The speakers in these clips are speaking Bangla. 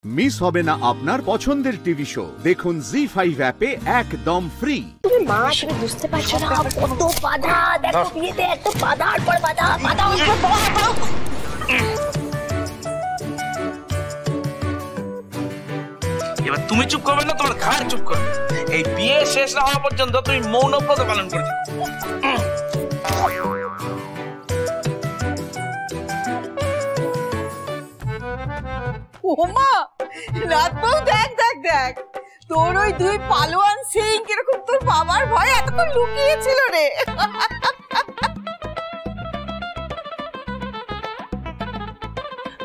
মিস হবে না আপনার পছন্দের টিভি শো। দেখুন জি5 অ্যাপে একদম ফ্রি। তুমি মা, তুমি বুঝতে পারছো না কত বাধা, দেখো বিয়েতে এত বাধার পর বাধা। এবার তুমি চুপ করবে না, তোমার ঘাড় চুপ করবে। এই বিয়ে শেষ না হওয়া পর্যন্ত তুমি মৌন ব্রত পালন করবে। ওমা রাত বউ, দেখ দেখ দেখ, তোর ওই দুই পালোয়ান সিং কিরকম তোর বাবার ভয় এতক্ষণ লুকিয়েছিল রে।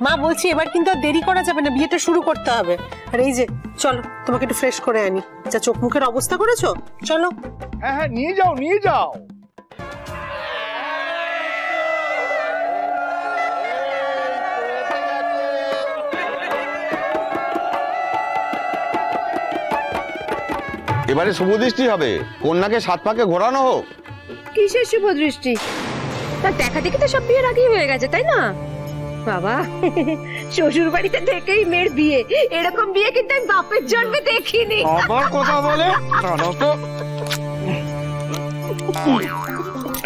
মা বলছি এবার কিন্তু আর দেরি করা যাবে না, বিয়েটা শুরু করতে হবে। আর এই যে চলো, তোমাকে একটু ফ্রেশ করে আনি। যা চোখ মুখের অবস্থা করেছো, চলো। হ্যাঁ হ্যাঁ, নিয়ে যাও নিয়ে যাও। এবারে শুভ দৃষ্টি হবে, কন্যাকে 7 পাকে ঘোরানো হোক। কিসের শুভ দৃষ্টি? তার দেখা দেখি তো সব বিয়ের আগেই হয়ে গেছে, তাই না? বাবা, শ্বশুর বাড়িতে থেকেই মেয়ের বিয়ে, এরকম বিয়ে কিন্তু আমি বাপের জন্মে দেখিনি। আবার কথা বলে তো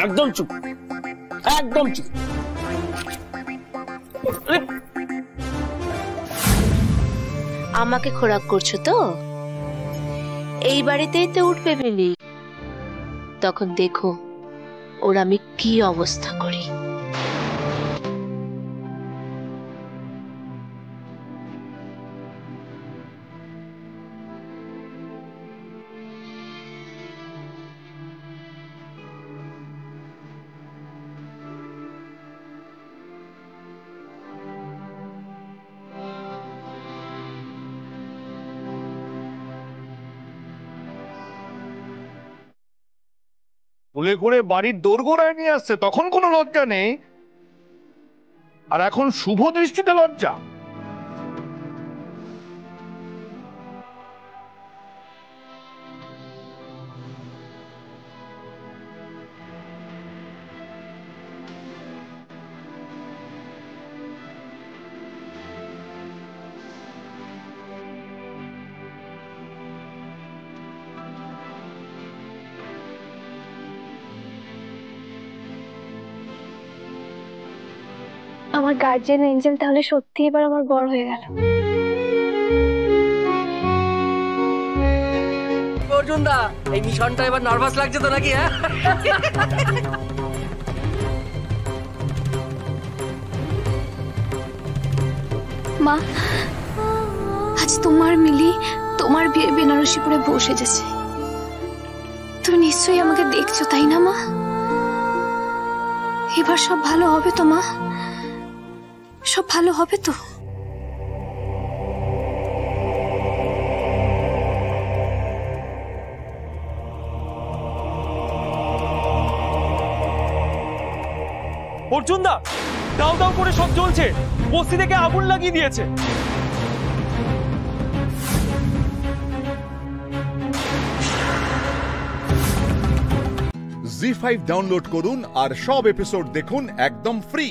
একদম চুপ, একদম চুপ। আমাকে খোরাক করছো তো? এই বাড়িতেই তো উঠবে মিলি, তখন দেখো ওর আমি কি অবস্থা করি। বলে করে বাড়ির দোরগোড়ায় নিয়ে আসছে, তখন কোনো লজ্জা নেই, আর এখন শুভ দৃষ্টিতে লজ্জা। আমার গার্জিয়ান এঞ্জেল তাহলে সত্যি এবার আমার বর হয়ে গেল। অর্জুনদা, এই মিশনটা এবার নার্ভাস লাগছে তো নাকি? হ্যাঁ, মা, আজ তোমার মিলি তোমার বিয়ে বেনারসিপুরে বসে যাচ্ছে। তুমি নিশ্চয়ই আমাকে দেখছো, তাই না মা? এবার সব ভালো হবে তো মা? সব ভালো হবে তো? অর্জুনদা, দাও দাও করে সব জ্বলছে, বস্তি থেকে আগুন লাগিয়ে দিয়েছে। জি5 ডাউনলোড করুন আর সব এপিসোড দেখুন একদম ফ্রি।